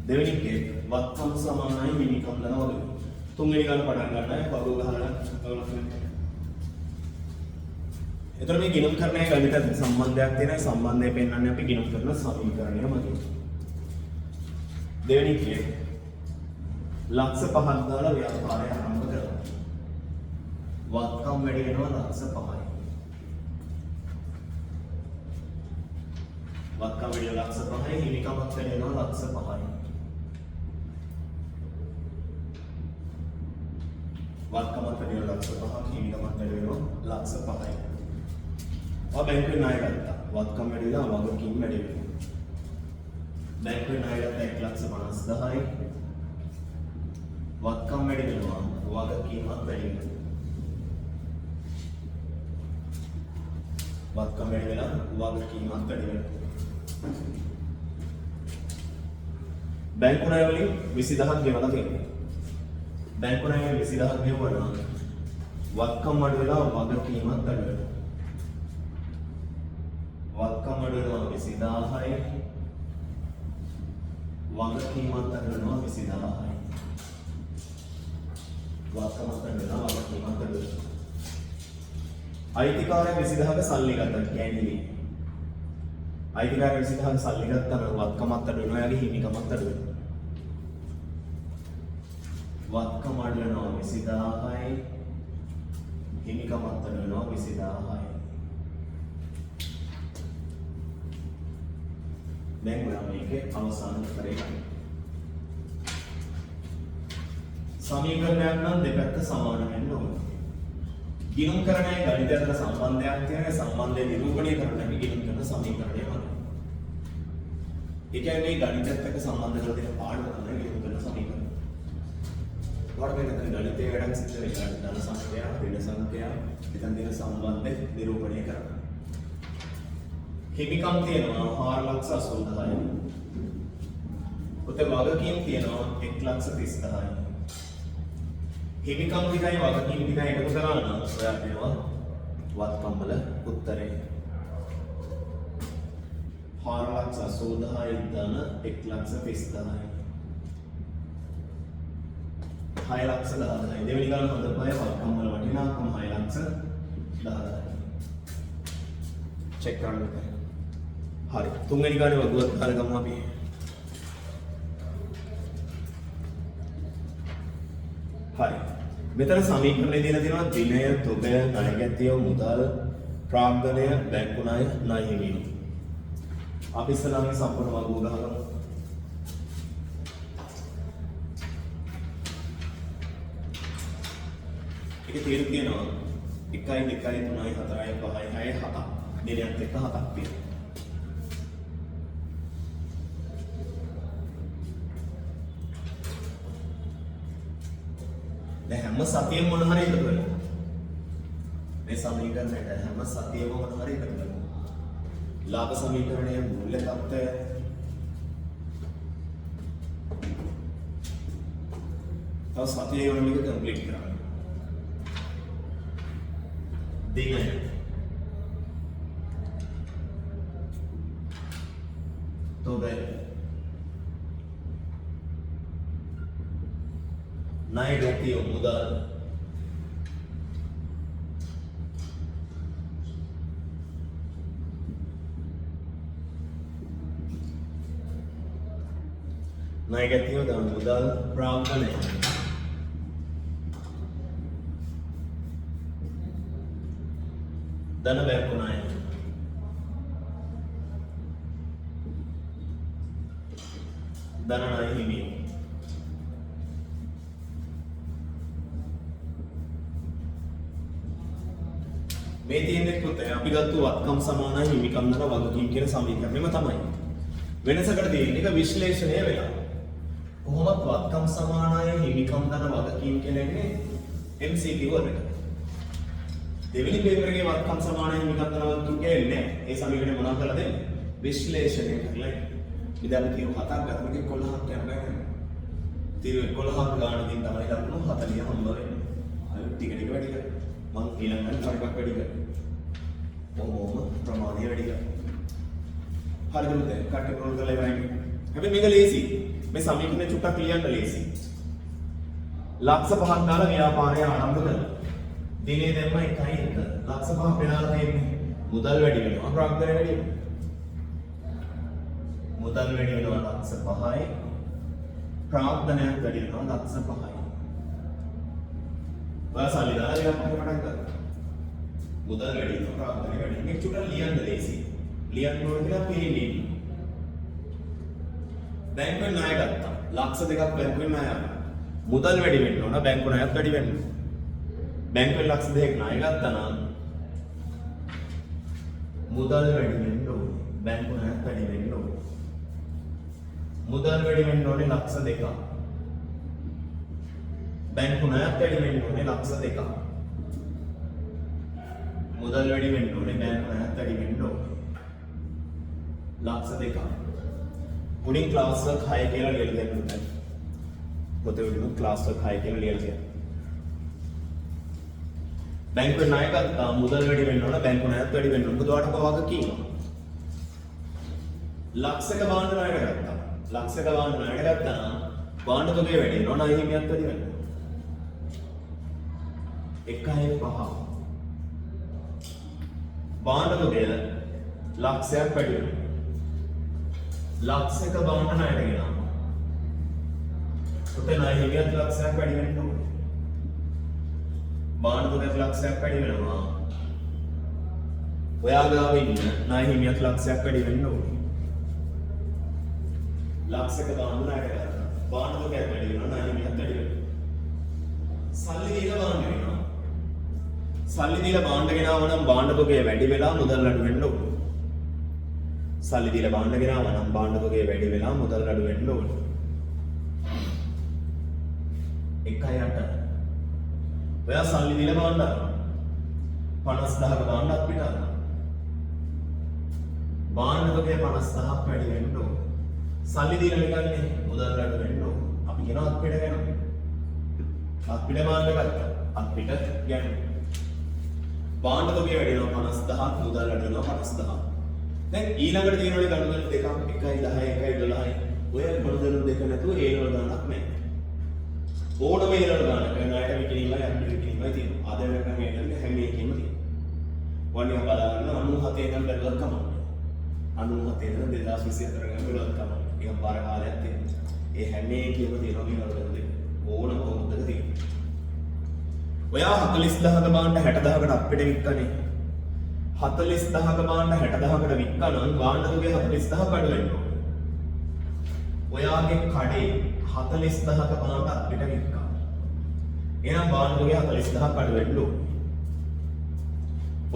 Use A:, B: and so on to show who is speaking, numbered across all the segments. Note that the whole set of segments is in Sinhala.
A: දෙවෙනි එකේ වත්කම් සමානයි හිමිකම් දන වගේ. තුන්වෙනි ගාන පටන් ගන්නයි බබු ගහලා ඔයගොල්ලෝ. එතකොට මේ ගිණුම් කරණයේ ගණිත සම්බන්ධයක් තියෙනවා. සම්බන්ධය පෙන්වන්නේ අපි ගිණුම් කරන සමීකරණය මගින්. දෙවෙනි එකේ ලක්ෂ 5ක් දාලා ව්‍යාපාරය ආරම්භ කරනවා. වත්කම් වැඩි වෙනවා ලක්ෂ 5යි. වත්කම් වැඩි ලක්ෂ 5යි හිමිකමක් වැඩි වෙනවා ලක්ෂ 5යි. වත්කමක් වැඩි වෙනවා ලක්ෂ 5ක් හිමිකමක් වැඩි වෙනවා ලක්ෂ 5යි. ඔය බැංකුවේ ණය ගත්තා. වත්කම් වැඩි වෙනවා වගකීම් වැඩි වෙනවා. බැංකුවේ ණය ගත්තා 1,50,000යි. වත්කම් වැඩි වෙනවා වගකීමක් වැඩි වෙනවා. වත්කම් වැඩි වෙනවා වගකීමක් වැඩි වෙනවා. බැංකු ණය වලින් 20000ක් ගෙවලා තියෙනවා. බැංකු ණය 20000ක් ගෙවුවා වත්කම් වැඩි වෙනවා වගකීමක් වැඩි වෙනවා. වත්කම් වැඩි වෙනවා 20000යි වගකීමක් වැඩි වෙනවා 20000යි. වත්කමක් වැඩි වෙනවා වගකීමක් වැඩි වෙනවා. අයිතිකාරය 20000ක සල්ලි ගත්තා කියන්නේ අයිතිකාරය 20000ක සල්ලි ගත්තා නම් වත්කමක් අඩු වෙනවා යාගේ හිමිකමක් අඩු වෙනවා. වත්කම අඩු වෙනවා 20000යි හිමිකමක් අඩු වෙනවා 20000යි. දැන් ඔයා මේකේ අවසාන උත්තරේ ගන්න. සමීකරණයක් නම් දෙපැත්ත සමාන වෙන්න ඕනේ. ගිණුම් කරණයේ ගණිත අතර සම්බන්ධයක් තියෙනවා. සම්බන්ධය නිරූපණය කරන්න අපි ගිණුම් කරන සමීකරණය වල. ඒ කියන්නේ මේ ගණිතයත් එක්ක සම්බන්ධ කරලා තියෙන පාඩම තමයි ගිණුම් කරන සමීකරණ. වඩ වෙනතන ගණිතයේ වැඩක් සිද්ධ වෙලා ධන සංඛ්‍යා, ඍණ සංඛ්‍යා, මෙතන තියෙන සම්බන්ධය නිරූපණය කරන්න. හිමිකම් තියෙනවා 4,80,000යි. උතේ වගකීම් තියෙනවා 1,30,000යි. හිමිකම් ටිකයි වගකීම් ටිකයි එකතු කරලා නම් ඔයා කියනවා වත්කම් වල උත්තරේ 4,80,000යි ධන 1,30,000යි. 6,10,000යි. දෙවෙනි ගාන හොඳ පය වත්කම් වල වටිනාකම 6,10,000යි. චෙක් කරන්න බෑ. හරි. තුන්වෙනි ගානේ වගුවත් දාලා ගමු අපි. හරි. මෙතන සමීකරණය දීලා තියෙනවා දිනය, තොගය, ණයගැතිය, මුදල්, ප්‍රාග්ධනය, බැංකු ණය, ණය හිමිවීම. අපි ඉස්සරහම සම්පූර්ණ වගුව ගහගමු. ඒකේ තීරු තියෙනවා 1 2 3 4 5 6 7 දිනයත් එක්ක 7ක් තියෙනවා. දැන් හැම සතියෙම මොන හරි එකතු වෙනවා. මේ සමීකරණයට හැම සතියෙම මොන හරි එකතු වෙනවා. ලාභ සමීකරණයේ මූල්‍ය තත්ත්වය තව සතියේ වල මේක කම්ප්ලීට් කරන්න. දිනය තොගය ණයගැතිය මුදල් ණයගැතිය මුදල් ප්‍රාග්ධනය ධන බැංකු ණය ධන ණය හිමිවීම. මේ තියෙන්නේ පුතේ අපි ගත්ත වත්කම් සමානයි හිමිකම් දන වගකීම් කියන සමීකරණයම තමයි. වෙනසකට තියෙන එක විශ්ලේෂණය වෙලා. කොහොමද වත්කම් සමානයි හිමිකම් දන වගකීම් කියලා ඉන්නේ MCQ වලට. දෙවෙනි පේපර් එකේ වත්කම් සමානයි හිමිකම් දන වගකීම් කියන්නේ ඒ සමීකරණය මොනවා කරලා දෙන්නේ? විශ්ලේෂණය කරලා. ඉතින් අපි 7ක් ගන්න එකේ 11ක් යනවා. 11ක් ගානකින් තමයි ලකුණු 40 හම්බ වෙන්නේ. අය ටික ටික වැඩි කරලා මම ඊළඟට තව එකක් වැඩි කරනවා. කොහොම ප්‍රමාණය වැඩි කරනවා. හරිද මුතේ? කට්ටි ප්‍රෝල් කරලා ඉවරයි. හැබැයි මේක ලේසි. මේ සමීකරණය චුට්ටක් ලියන්න ලේසි. ලක්ෂ 5ක් දාලා ව්‍යාපාරය ආරම්භ කළා. දිනේ දැම්ම 1.1. ලක්ෂ 5 වෙනාලා තියෙන්නේ. මුදල් වැඩි වෙනවා, ප්‍රාග්ධනය වැඩි වෙනවා. මුදල් වැඩි වෙනවා ලක්ෂ 5යි. ප්‍රාග්ධනයක් වැඩි වෙනවා ලක්ෂ 5යි. ඔයා සල්ලි දාලා ව්‍යාපාරය පටන් ගත්තා. මුදල් වැඩි වෙනවා, ප්‍රාග්ධනය වැඩි වෙනවා. මේක චුට්ටක් ලියන්න ලේසි. ලියන්න ඕන කියලා පේන්නේ. බැංකුවෙන් ණය ගත්තා. ලක්ෂ 2ක් බැංකුවෙන් ණය ගත්තා. මුදල් වැඩි වෙන්න ඕන, බැංකු ණයත් වැඩි වෙන්න ඕන. බැංකුවෙන් ලක්ෂ 2ක් ණය ගත්තා නම් මුදල් වැඩි වෙන්න ඕනේ. බැංකු ණයත් වැඩි වෙන්න ඕනේ. මුදල් වැඩි වෙන්න ඕනේ ලක්ෂ 2ක්. බැංකු ණයත් වැඩි වෙන්න ඕනේ ලක්ෂ 2ක්. මුදල් වැඩි වෙන්න ඕනේ, බැංකු ණයත් වැඩි වෙන්න ඕනේ. ලක්ෂ 2ක්. උඩින් ක්ලාස් වර්ක් 6 කියලා ලියලා දෙන්න ඕනේ. පොතේ උඩින් ක්ලාස් වර්ක් 6 කියලා ලියලා දෙන්න. බැංකුවේ ණය ගත්තා, මුදල් වැඩි වෙන්න ඕන, බැංකු ණයත් වැඩි වෙන්න ඕන. මොකද ඔයාලට කොහොමද කියනවා? ලක්ෂයක භාණ්ඩ ණයට ගත්තා. ලක්ෂයක භාණ්ඩ ණයට ගත්තා නම් භාණ්ඩ තොගය වැඩි වෙනවා, ණය හිමියත් වැඩි වෙනවා. 1.5. භාණ්ඩ තොගය ලක්ෂයක් වැඩි වෙනවා. ලක්ෂයක භාණ්ඩ ණයට ගෙනාවා. උතේ ණය හිමියත් ලක්ෂයක් වැඩි වෙන්න ඕනේ. භාණ්ඩ තොගයක් ලක්ෂයක් වැඩි වෙනවා. ඔයා ගාව ඉන්න ණය හිමියත් ලක්ෂයක් වැඩි වෙන්න ඕනේ. ලක්ෂයක භාණ්ඩ ණයට ගත්තා. භාණ්ඩ තොගයක් වැඩි වෙනවා, ණය හිමියත් වැඩි වෙනවා. සල්ලි දීලා භාණ්ඩ වෙනවා. සල්ලි දීලා භාණ්ඩ ගෙනාවා නම් භාණ්ඩ තොගය වැඩි වෙලා මුදල් අඩු වෙන්න ඕනේ. සල්ලි දීලා භාණ්ඩ ගෙනාවා නම් භාණ්ඩ තොගය වැඩි වෙලා මුදල් අඩු වෙන්න ඕනේ. 1.8. ඔයා සල්ලි දීලා භාණ්ඩ අරනවා. 50000ක භාණ්ඩ අපිට අරනවා. භාණ්ඩ තොගය 50000ක් වැඩි වෙන්න ඕනේ. සල්ලි දීලා නිකන්නේ මුදල් අඩු වෙන්න ඕනේ. අපි කියනවා අපිට ගන්නවා. අපිට භාණ්ඩ ගත්තා. අපිට ගන්නවා. භාණ්ඩ තොගය වැඩි වෙනවා 50000ක්, මුදල් අඩු වෙනවා 50000ක්. දැන් ඊළඟට තියෙනවනේ ගණුදෙනු දෙකක් 1.10 1.12යි. ඔය ගණුදෙනු දෙක නැතුව ඒ වල ගණනක් නැහැ. ඕනම ඒ වල ගණනක් ණයට විකිණීමයි අපිට විකිණීමයි තියෙනවා. අද වෙනකන් එන්නේ හැම එකෙම තියෙනවා. වණිය බලන්න 97 ඉඳන් බැලුවත් කමන්නේ. 97 ඉඳන් 2024 ගන්න බැලුවත් කමන්නේ. ඒක බාර කාලයක් තියෙනවා. ඒ හැම එකෙම තියෙනවා මේ ගණුදෙනු දෙක. ඕනම මොකටද තියෙන්නේ. ඔයා 40000ක භාණ්ඩ 60000කට අපිට වික්කනේ. 40000ක භාණ්ඩ 60000කට වික්කා නම් භාණ්ඩ තොගය 40000ක් අඩු වෙන්න ඕනේ. ඔයාගේ කඩේ 40000ක භාණ්ඩ අපිට වික්කා. එහෙනම් භාණ්ඩ තොගය 40000ක් අඩු වෙන්න ඕනේ.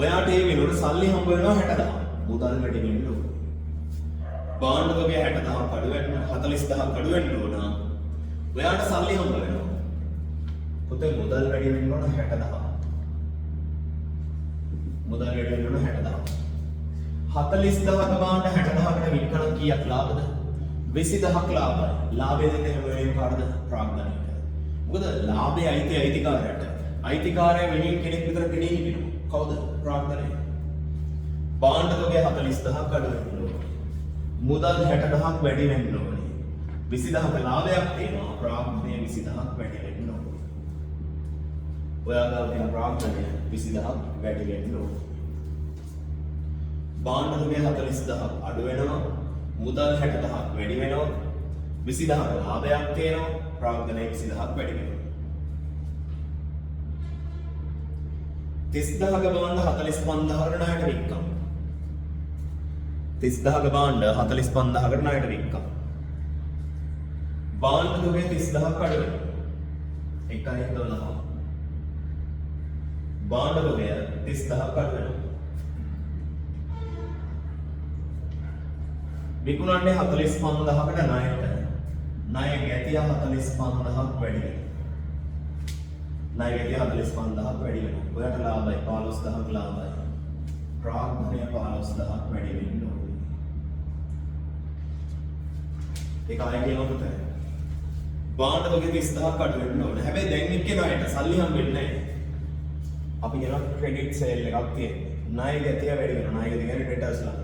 A: ඔයාට ඒ වෙනුවට සල්ලි හම්බ වෙනවා 60000. මුදල් වැඩි වෙන්න ඕනේ. භාණ්ඩ තොගය 60000ක් අඩු වෙන්න 40000ක් අඩු වෙන්න ඕන. ඔයාට සල්ලි හම්බ වෙනවා. පුතේ මුදල් වැඩි වෙන්න ඕන 60000. මුදල් වැඩි වෙන්න ඕන 60000. 40000ක භාණ්ඩ 60000කට වික්කනම් කීයක් ලාභද? 20000ක් ලාභයි. ලාභය දෙන්නේ හැම වෙලේම කාටද? ප්‍රාග්ධනයට. මොකද ලාභය අයිතිකාරයට. අයිතිකාරය වෙනින් කෙනෙක් විතර කෙනෙක් හිටිනවා. කවුද? ප්‍රාග්ධනය. භාණ්ඩ තොගය 40000ක් අඩු වෙන්න ඕනේ. මුදල් 60000ක් වැඩි වෙන්න ඕනේ. 20000ක ලාභයක් තියෙනවා. ප්‍රාග්ධනය 20000ක් වැඩි වෙන්න ඕනේ. ඔයාලා තියෙන ප්‍රාග්ධනය 20000ක් වැඩි වෙන්න ඕනේ. භාණ්ඩ තොගය 40000ක් අඩු වෙනවා. මුදල් 60000ක් වැඩි වෙනවා. 20000ක ලාභයක් තියෙනවා. ප්‍රාග්ධනය 20000ක් වැඩි වෙනවා. 30000ක භාණ්ඩ 45000කට ණයට වික්කම්. 30000ක භාණ්ඩ 45000කට ණයට වික්කම්. භාණ්ඩ තොගය 30000ක් අඩු වෙනවා. 1.12. භාණ්ඩ තොගය 30000ක් අඩු වෙනවා. විකුණන්නේ 45000කට ණයට. ණය ගැතිය 45000ක් වැඩි වෙනවා. ණය ගැතිය 45000ක් වැඩි වෙනවා. ඔයාට ලාභයි 15000ක් ලාභයි. ප්‍රාග්ධනය 15000ක් වැඩි වෙන්න ඕනේ. ඒක ආයෙ කියනකොට භාණ්ඩ තොගය 30000ක් අඩු වෙන්න ඕනේ. හැබැයි දැන් එක්කේ ණයට සල්ලි හම්බෙන්නේ නැහැ. අපි කියන ක්‍රෙඩිට් සේල් එකක් තියෙනවා. ණය ගැතිය වැඩි වෙනවා. ණය ගැතිය කියන්නේ ඩෙටර්ස්ලා.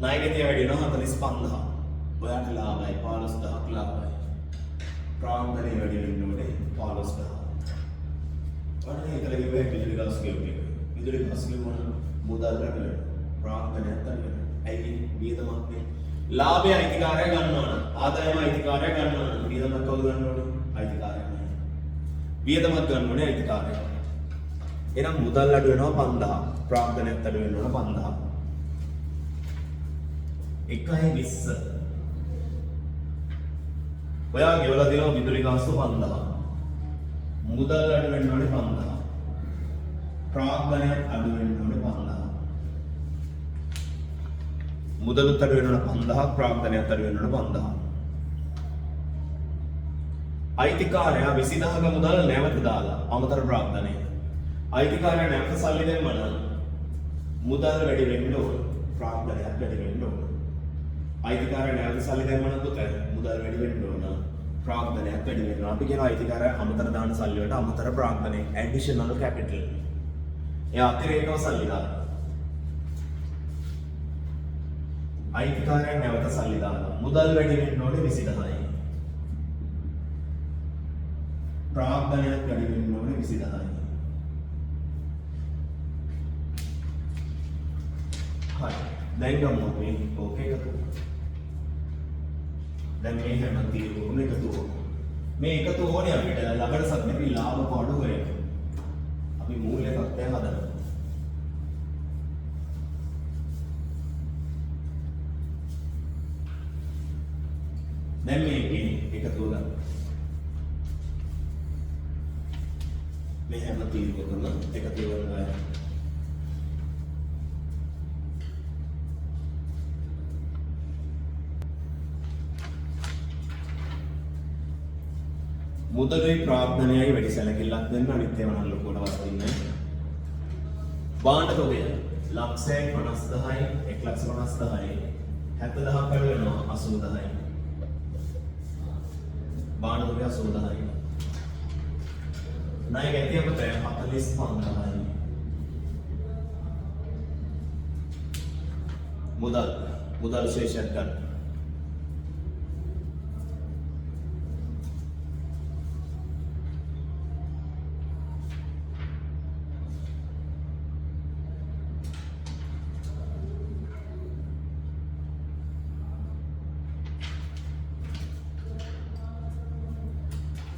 A: ණය ගැතිය වැඩි වෙනවා 45000. ඔයාට ලාභයි 15000ක් ලාභයි. ප්‍රාග්ධනය වැඩි වෙන්න ඕනේ 15000. ඔයාට හිතලා කිව්වේ විදුලි ගස් ගෙවුනේ. විදුලි ගස් ගෙවුන මුදල් රට ප්‍රාග්ධනයක් තමයි. ඇයි වියදමක් නේ? ලාභය අයිතිකාරය ගන්නවා නම් ආදායම අයිතිකාරය ගන්නවා නම් වියදමක් කවුද ගන්න ඕනේ? අයිතිකාරය නෑ. වියදමක් ගන්න ඕනේ අයිතිකාරය. එහෙනම් මුදල් අඩු වෙනවා 5000. ප්‍රාග්ධනයක් අඩු වෙනවා 5000. 1.20 ඔයා ගෙවලා දෙනවා විදුලි ගාස්තු 5000. මුදල් අඩු වෙන්න ඕනේ 5000. ප්‍රාග්ධනයක් අඩු වෙන්න ඕනේ 5000. මුදලුත් අඩු වෙන්න ඕනේ 5000. ප්‍රාග්ධනයක් අඩු වෙන්න ඕනේ 5000. අයිතිකාරයා 20000ක මුදල් නැවත දාලා අමතර ප්‍රාග්ධනය. අයිතිකාරයා නැවත සල්ලි දෙන්න නම් මුදල් වැඩි වෙන්න ඕනේ. ප්‍රාග්ධනයක් වැඩි වෙන්න ඕනේ. අයිතිකාරය නැවත සල්ලි දැම්ම නම් පුතේ මුදල් වැඩි වෙන්න ඕන ප්‍රාග්ධනයක් වැඩි වෙනවා. අපි කියන අයිතිකාරය අමතර දාන සල්ලි වලට අමතර ප්‍රාග්ධනය ඇඩිෂනල් කැපිටල්. එයා අතිරේකව සල්ලි දානවා. අයිතිකාරය නැවත සල්ලි දානවා. මුදල් වැඩි වෙන්න ඕනේ 20000යි. ප්‍රාග්ධනයක් වැඩි වෙන්න ඕනේ 20000යි. හරි. දැන් ගමු මේ ඕකේ එකතු. දැන් මේ හැම තීරුවම එකතු වෙනවා. මේ එකතු ඕනේ අපිට ළඟට සත්‍යපි ලාභ පාඩු කරේ. අපි මූල්‍ය තත්ත්වය හදනවා. දැන් මේකේ එකතු ගන්න. මේ හැම තීරුවකම එකතු වෙනවා. මුදලේ ප්‍රාග්ධනයයි වැඩි සැලකිල්ලක් දෙන්න අනිත් ඒවා නම් ලොකුවට වස්තින්නේ. භාණ්ඩ තොගය ලක්ෂය 50000යි 1,50,000යි 70000ක් වැඩි වෙනවා 80000යි. භාණ්ඩ තොගය 80000යි. ණය ගැතිය පොත 45000යි. මුදල් ශේෂයක් ගන්න.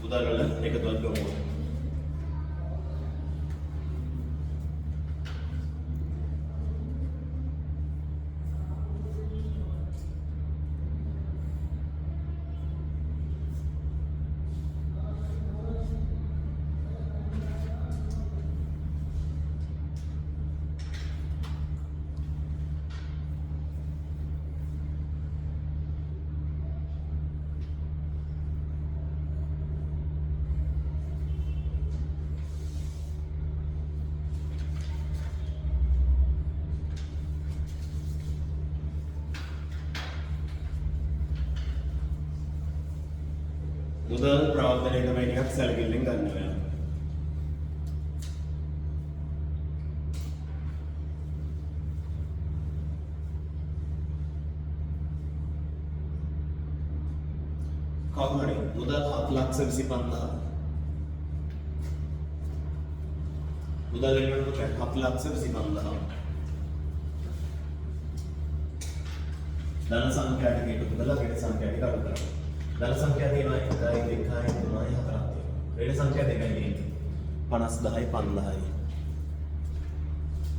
A: මුදල් වල එකතුවක් ගමු. මුදල් ප්‍රාග්ධනය තමයි ටිකක් සැලකිල්ලෙන් ගන්න වෙනවා. කවුරුහරි මුදල් 7,25,000 මුදල් එන්නකොට 7,25,000 ධන සංඛ්‍යා ටික එකතු කරලා ඍණ සංඛ්‍යා ටික අඩු කරනවා. ධන සංඛ්‍යා තියෙනවා 1 2 3 4 තියෙනවා. ඍණ සංඛ්‍යා දෙකයි තියෙන්නේ 50,000යි 50,000යි.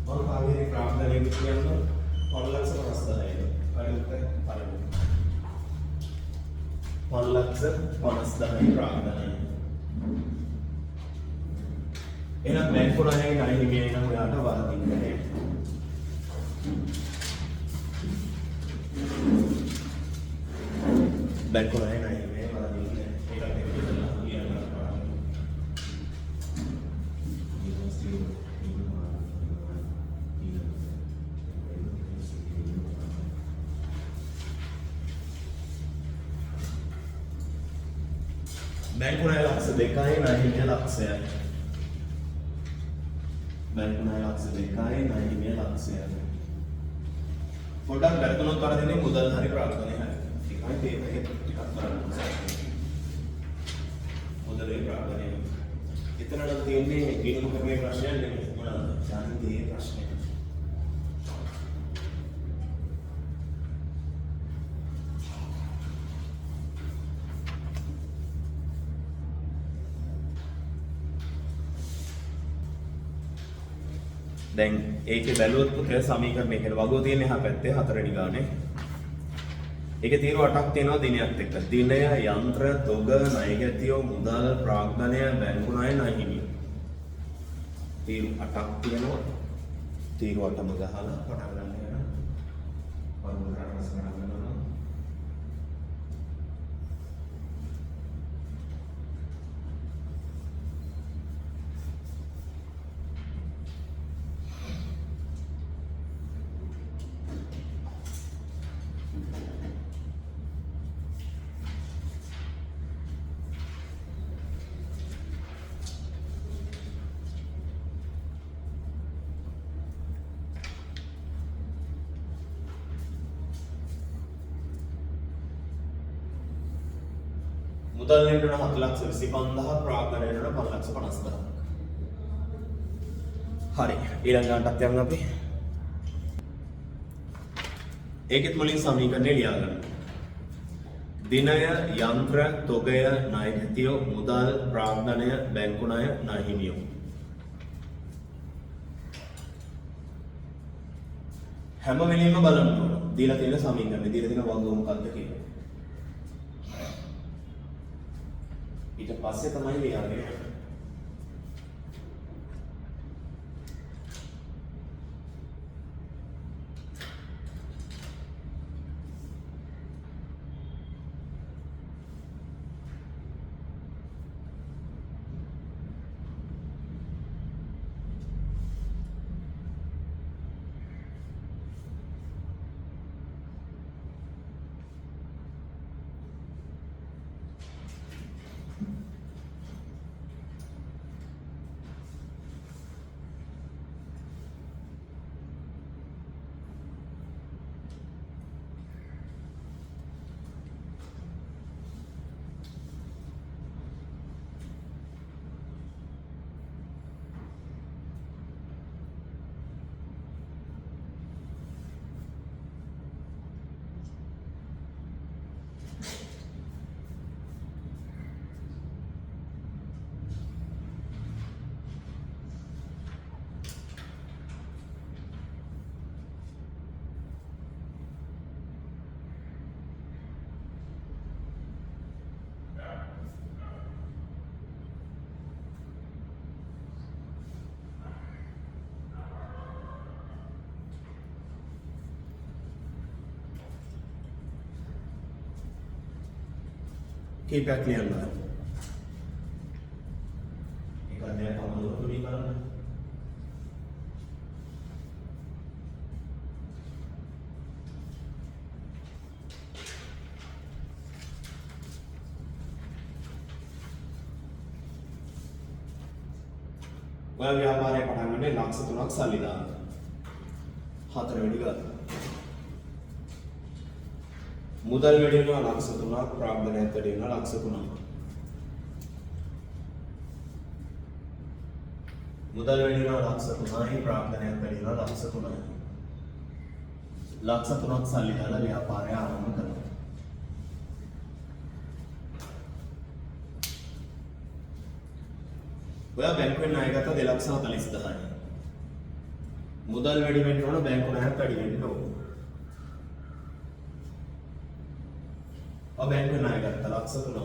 A: මොන කාර්යයේ ප්‍රාග්ධනය කියන්නේ 1,50,000යි. පරිඋත්තර පරිඋත්තර 1,50,000යි ප්‍රාග්ධනය. එහෙනම් බැංකු ණයයි ණය හිමියයි නම් ඔයාට වරදින්නේ නැහැ. බැංකු ණයයි ණය හිමියයි වරදින්නේ නැහැ. ඒකට දෙවිදලා කියනවා. බැංකු ණය ලක්ෂ 2යි ණය හිමිය ලක්ෂයයි. බැංකු ණය ලක්ෂ 2යි ණය හිමිය ලක්ෂයයි. පොඩ්ඩක් වැරදුනොත් වරදින්නේ මුදල් හරි ප්‍රාග්ධනය හරි. ටික එකයි ඒක ටිකක් කරන්න උත්සාහ මුදලේ ප්‍රාග්ධනය. එතන නම් තියෙන්නේ ගිණුම් කරන්නේ ප්‍රශ්නයක් නෙමෙයි. මොනවාද? ඡන්දයේ ප්‍රශ්නය. දැන් ඒකේ බැලුවොත් පුතේ සමීකරණය කියලා වගුව තියෙන එහා පැත්තේ හතරවෙනි ගානේ. ඒකේ තීරු 8ක් තියෙනවා දිනයත් එක්ක. දිනය, යන්ත්‍ර, තොග, ණයගැතියෝ, මුදල්, ප්‍රාග්ධනය, බැංකු ණය, ණයහිමියෝ. තීරු 8ක් තියෙනවා. තීරු 8ම ගහලා පටන් ගන්න යනවා. වර්ග කරලා සමහර ගන්නවා. මුදල් වෙන 7,25,000 ප්‍රාග්ධනය වෙන 5,50,000. හරි ඊළඟටත් යන්න අපි. ඒකෙත් මුලින් සමීකරණය ලියා ගන්න. දිනය, යන්ත්‍ර, තොගය, ණයගැතියෝ, මුදල්, ප්‍රාග්ධනය, බැංකු ණය, ණයහිමියෝ. හැම වෙලෙම බලන්න ඕන. දීලා තියෙන සමීකරණය, දීලා තියෙන වගුව මොකක්ද කියලා. ඊට පස්සේ තමයි ලියන්නේ. කීපයක් ලියන්න. ඒක අධ්‍යයනය කරනකොට මේ බලන්න. ඔය ව්‍යාපාරය පටන් ගන්නේ ලක්ෂ 3ක් සල්ලි දාන්න. හතරවෙනි ගාන. මුදල් වැඩි වෙනවා ලක්ෂ 3ක්, ප්‍රාග්ධනයත් වැඩි වෙනවා ලක්ෂ 3ක්. මුදල් වැඩි වෙනවා ලක්ෂ 3යි, ප්‍රාග්ධනයත් වැඩි වෙනවා ලක්ෂ 3යි. ලක්ෂ 3ක් සල්ලි දාලා ව්‍යාපාරය ආරම්භ කරනවා. ඔයා බැංකුවෙන් ණය ගත්ත 2,40,000යි. මුදල් වැඩි වෙන්න ඕන, බැංකු ණයත් වැඩි වෙන්න ඕන. බැංකුවෙන් ණය ගත්ත ලක්ෂ 3ක්.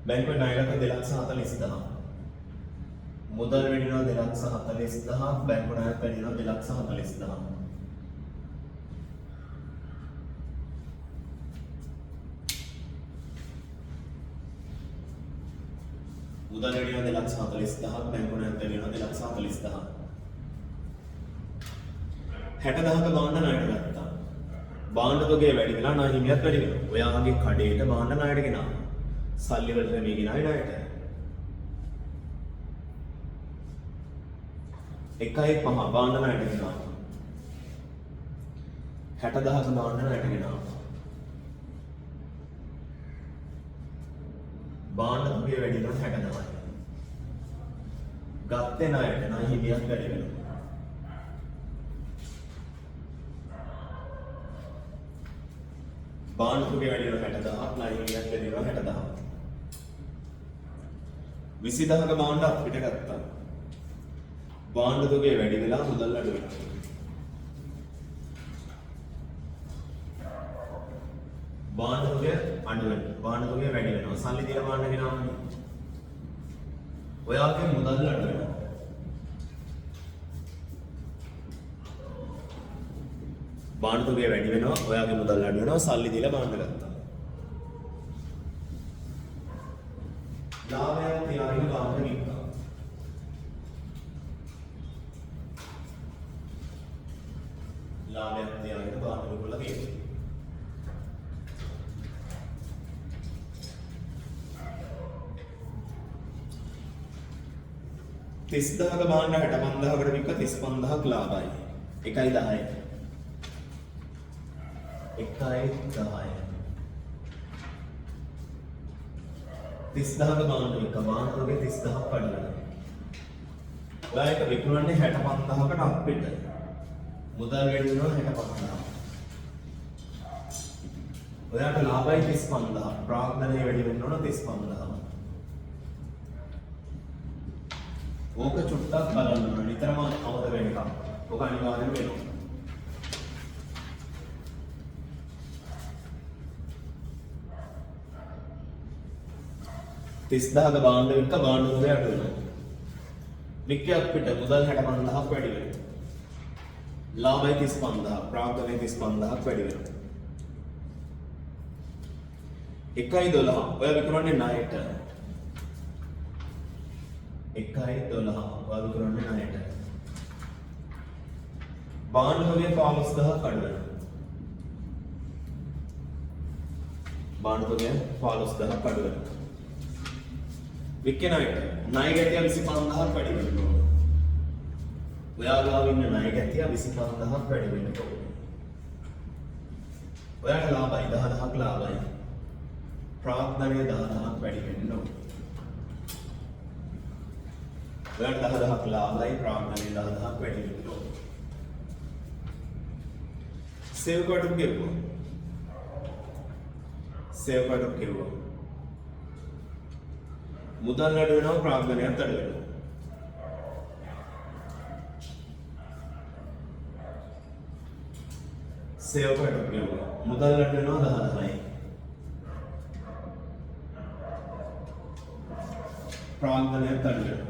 A: බැංකුවෙන් ණය ගත්ත 2,40,000. මුදල් වැඩි වෙනවා 2,40,000, බැංකු ණයත් වැඩි වෙනවා 2,40,000. මුදල් වැඩි වෙනවා 2,40,000, බැංකු ණයත් වැඩි වෙනවා 2,40,000. 60,000ක භාණ්ඩ ණයට ගත්තා. භාණ්ඩ තොගේ වැඩි වෙලා ණයහිමියත් වැඩි වෙනවා. ඔයාගේ කඩේට භාණ්ඩ ණයට ගෙනාවා. සල්ලි වලට මේ ගෙනාවේ ණයට. 1.5 භාණ්ඩ ණයට ගෙනාවා. 60,000ක භාණ්ඩ ණයට ගෙනාවා. භාණ්ඩ තුගේ වැඩි වෙනවා 60,000. ගත්තේ ණයට ණය හිමියක් වැඩි වෙනවා. භාණ්ඩ තුගේ වැඩි වෙනවා 60,000ක් ණය හිමියක් වැඩි වෙනවා 60,000. 20,000ක භාණ්ඩ අපිට ගත්තා. භාණ්ඩ තුගේ වැඩි වෙලා මුදල් අඩු වෙනවා. භාණ්ඩ තුගේ අඩු වෙනවා. භාණ්ඩ තුගේ වැඩි වෙනවා. සල්ලි දීලා භාණ්ඩ ගෙනාවනේ. ඔයාගේ මුදල් අඩු වෙනවා. භාණ්ඩ තුගේ වැඩි වෙනවා. ඔයාගේ මුදල් අඩු වෙනවා. සල්ලි දීලා භාණ්ඩ ගත්තා. ලාභයක් තියාගෙන භාණ්ඩ වික්කා. ලාභයක් තියාගෙන භාණ්ඩ විකුණලා තියෙනවා. 30,000ක භාණ්ඩ 65,000කට වික්ක 35,000ක් ලාභයි. 1.10. 1.10. 30,000ක භාණ්ඩ වික්ක භාණ්ඩ වගේ 30,000ක් අඩු වෙනවා. ඔයා එක විකුණන්නේ 65,000කට අපිට. මුදල් වැඩි වෙනවා 65,000. ඔයාට ලාභයි 35,000. ප්‍රාග්ධනය වැඩි වෙන්න ඕන 35,000. ඕක චුට්ටක් බලන්න ඕන. නිතරම අමතක වෙන එකක්. ඕක අනිවාර්යෙන් වෙනවා. 30,000ක භාණ්ඩ වික්ක භාණ්ඩ තුනේ අඩු වෙනවා. වික්කේ අපිට මුදල් 65,000ක් වැඩි වෙනවා. ලාභයි 35,000, ප්‍රාග්ධනය 35,000ක් වැඩි වෙනවා. 1.12 ඔයා විකුණන්නේ ණයට. 1.12 ඔයා විකුණන්නේ ණයට. භාණ්ඩ තුනේ 15,000ක් අඩු වෙනවා. භාණ්ඩ තුනේ 15,000ක් අඩු වෙනවා. වික්කේ ණයට ණය ගැතිය 25,000ක් වැඩි වෙනවා. ඔයා ගාව ඉන්න ණය ගැතිය 25,000ක් වැඩි වෙනවා. ඔයාට ලාභයි 10,000ක් ලාභයි. ප්‍රාග්ධනය 10,000ක් වැඩි වෙනවා. ඔයාට 10,000ක් ලාභයි ප්‍රාග්ධනය 10,000ක් වැඩි වෙනවා. සේව් කඩුම් ගෙවුවා. සේව් කඩුම් ගෙවුවා. මුදල් අඩු වෙනවා ප්‍රාග්ධනයත් අඩු වෙනවා. සේව් කඩුම් ගෙවුවා. මුදල් අඩු වෙනවා 10,000යි. ප්‍රාග්ධනයත් අඩු වෙනවා.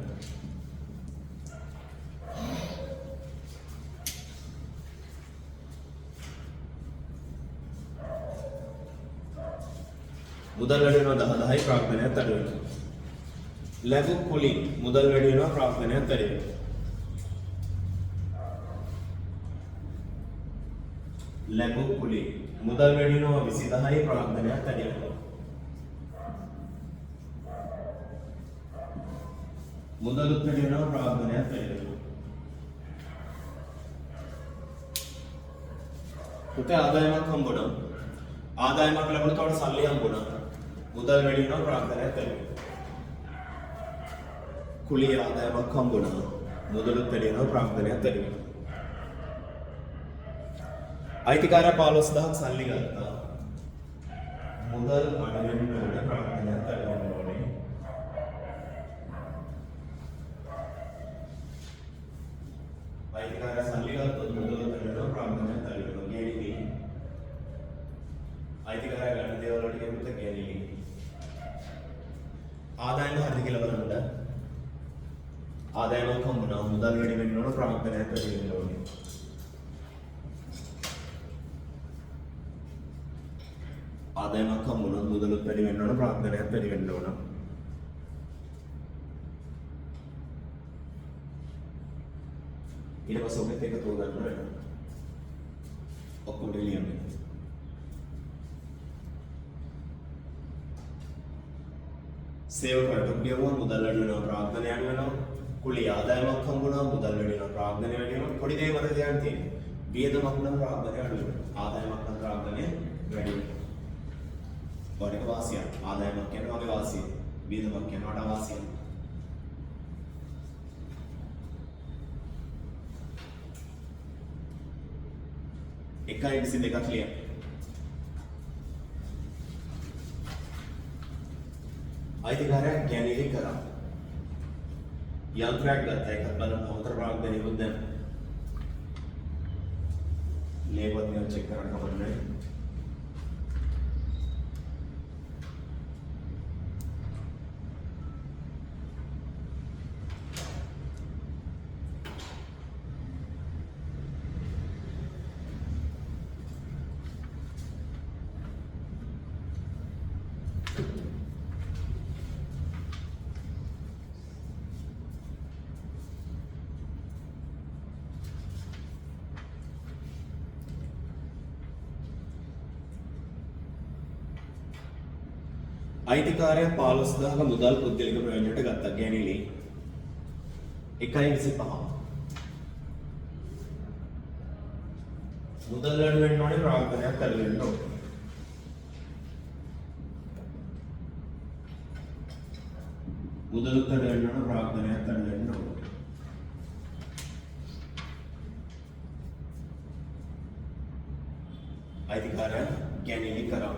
A: මුදල් වැඩි වෙනවා 10,000යි ප්‍රාග්ධනයත් අඩු වෙනවා. ලැබු කුලින් මුදල් වැඩි වෙනවා ප්‍රාග්ධනයත් වැඩි වෙනවා. ලැබු කුලින් මුදල් වැඩි වෙනවා 20,000යි ප්‍රාග්ධනයත් වැඩි වෙනවා. මුදලුත් වැඩි වෙනවා ප්‍රාග්ධනයත් වැඩි වෙනවා. පුතේ ආදායමක් හම්බුණා. ආදායමක් ලැබුණොත් සල්ලි හම්බුණා. මුදල් වැඩි වෙනවා ප්‍රාග්ධනයත් වැඩි වෙනවා. කුලිය ආදායමක් හම්බුණා. මුදලුත් වැඩි වෙනවා ප්‍රාග්ධනයත් වැඩි වෙනවා. අයිතිකාරයා 15,000ක් සල්ලි ගත්තා. මුදල් අඩු වෙන්න ඕනේ ප්‍රාග්ධනයත් අඩු වෙන්න ඕනේ. අයිතිකාරයා සල්ලි ගත්තොත් මුදලුත් වැඩි වෙනවා ප්‍රාග්ධනයත් අඩු වෙනවා. ගේනිලි. අයිතිකාරයා ගන්න දේවල් වලට කියමුත් ගේනිලි. ආදායම හරිද කියලා බලන්න. ආදායමක් හම්බුණා. මුදල් වැඩි වෙන්න ඕන ප්‍රාග්ධනයත් වැඩි වෙන්න ඕනේ. ආදායමක් හම්බුණා. මුදලුත් වැඩි වෙන්න ඕන ප්‍රාග්ධනයත් වැඩි වෙන්න ඕන. ඊට පස්සේ ඔකත් එක තෝරගන්න වෙනවා. ඔක්කොම ලියන්න. සේව කඩුම් ගෙවුවා. මුදල් අඩු වෙනවා ප්‍රාග්ධනය අඩු වෙනවා. කුලිය ආදායමක් හම්බුණා. මුදල් වැඩි වෙනවා ප්‍රාග්ධනය වැඩි වෙනවා. පොඩි දේ මතක තියාගන්න තියෙනවා. වියදමක් නම් ප්‍රාග්ධනය අඩු වෙනවා. ආදායමක් නම් ප්‍රාග්ධනය වැඩි වෙනවා. වරක වාසිය ආදායමක් කියනවා වගේ වාසිය. වියදමක් කියනවාට වාසිය. එකයි 22ක් ලියන්න. අයිතිකාරයක් ගැනීම කරා. යන්ත්‍රයක් ගත්තා එකක් බලන්න හොතර ප්‍රාග්ධනය බුද්ධ ලේබල් එක චෙක් කරන්න ඕනේ. අයිතිකාරය 15000ක මුදල් පුද්ගලික ප්‍රයෝජනයට ගත්තා ගැනිලි 1.25 මුදල් වැඩි වෙන්න ඕනේ ප්‍රාග්ධනයක් කරගෙන ඕනේ. මුදල් වැඩි වෙන්න ඕනේ ප්‍රාග්ධනයක් කරගෙන ඕනේ. අයිතිකාරය ගැනිලි කරා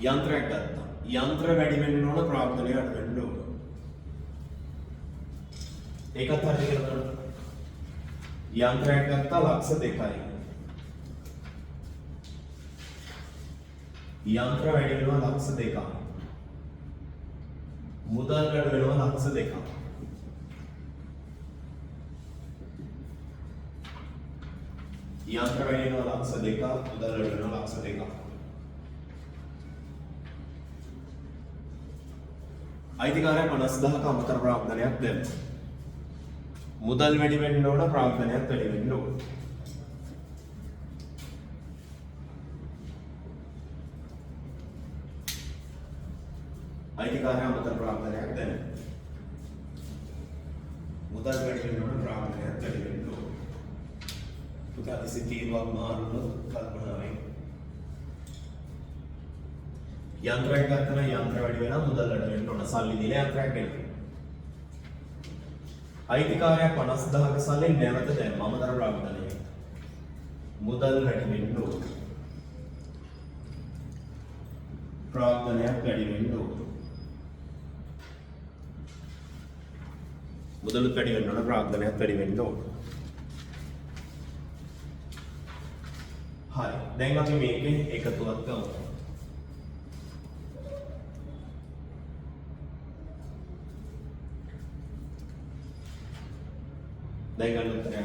A: යන්ත්‍රයක් ගත්තා. යන්ත්‍ර වැඩි වෙන්න ඕන ප්‍රාග්ධනය අඩු වෙන්න ඕන. ඒකත් හරියට කරනවා. යන්ත්‍රයක් ගත්තා ලක්ෂ 2යි. යන්ත්‍ර වැඩි වෙනවා ලක්ෂ 2ක්. මුදල් වැඩි වෙනවා ලක්ෂ 2ක්. යන්ත්‍ර වැඩි වෙනවා ලක්ෂ 2ක්, මුදල් වැඩි වෙනවා ලක්ෂ 2ක්. අයිතිකාරය 50000ක අමතර ප්‍රාග්ධනයක් දෙන්න. මුදල් වැඩි වෙන්න ඕන ප්‍රාග්ධනයක් වැඩි වෙන්න ඕන. අයිතිකාරය අමතර ප්‍රාග්ධනයක් දෙන්න. මුදල් වැඩි වෙන්න ඕන ප්‍රාග්ධනයක් වැඩි වෙන්න ඕන. පුතා ඉසිතීවක් මාරුනොත් කල්පනාවෙන් යන්ත්‍රයක් ගන්න යන්ත්‍ර වැඩි වෙනවා මුදල් වැඩි වෙන්න ඕන සල්ලි දීලා යන්ත්‍රයක් ගන්නවා. අයිතිකාරයක් 50000ක සල්ලි නැවත දැන් මම දර ප්‍රාග්ධනය. මුදල් වැඩි වෙන්න ඕන. ප්‍රාග්ධනයක් වැඩි වෙන්න ඕන. මුදල් වැඩි වෙන්න ඕන ප්‍රාග්ධනයක් වැඩි වෙන්න ඕන. හරි. දැන් අපි මේකේ එකතුවක් ගමු. දැන් ගන්න උත්තරය.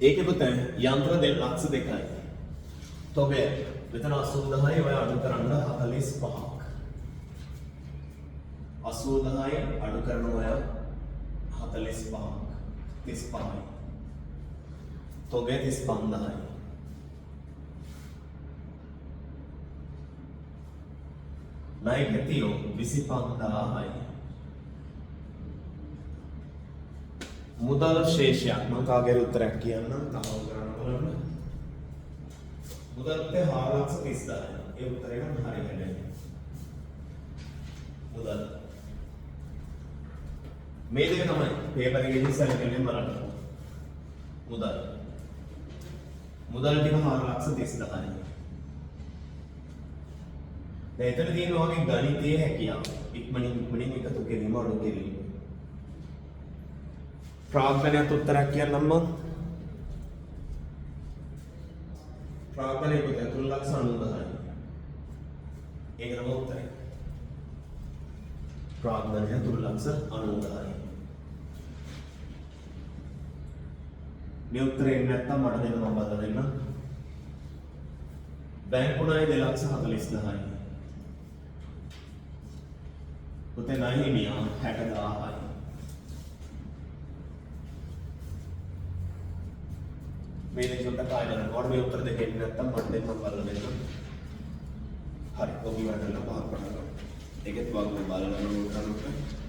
A: ඒකේ පුතේ යන්ත්‍ර දෙක ලක්ෂ 2යි. තොගේ මෙතන 80000යි ඔය අඩු කරන්න 45ක්. 80000යි අඩු කරන ඔය 45ක් 35යි. තොගේ 35000යි. ණය ගැතියෝ 25000යි. මුදල් ශේෂයක් මම කාගේ උත්තරයක් කියන්නම් තහවුරු කරන්න බලන්න. මුදල් උත්තේ 430000යි. ඒ උත්තරේ නම් හරියට නැහැ. මුදල් මේ දෙක තමයි පේපර් එකේ ඉස්සර කියන්නේ බලන්න. මුදල් ටික 430000යි. දැන් එතන තියෙන වගේ ගණිතයේ හැකියාව ඉක්මනින් එකතු කිරීම අඩු කිරීම. ප්‍රාග්ධනයට උත්තරයක් කියන්නම් මම. ප්‍රාග්ධනයේ පුතේ 3,90,000යි. ඒක තමයි උත්තරය. ප්‍රාග්ධනය 3,90,000යි. මේ උත්තරේ නැත්තම් මට දෙන්න මම බදලා දෙන්න. බැංකු ණය 2,40,000යි. පුතේ නහිමියා 60000යි. මේ දෙක සොට්ට කාය ගන්නකොට මේ උත්තර දෙක එන්නේ නැත්තම් මට දෙන්න බලලා දෙන්න. හරි ඔබ ඉවරලා පහක් කරනවා. ඒකෙත් වගේ බලනවා නෝට් කරනවා.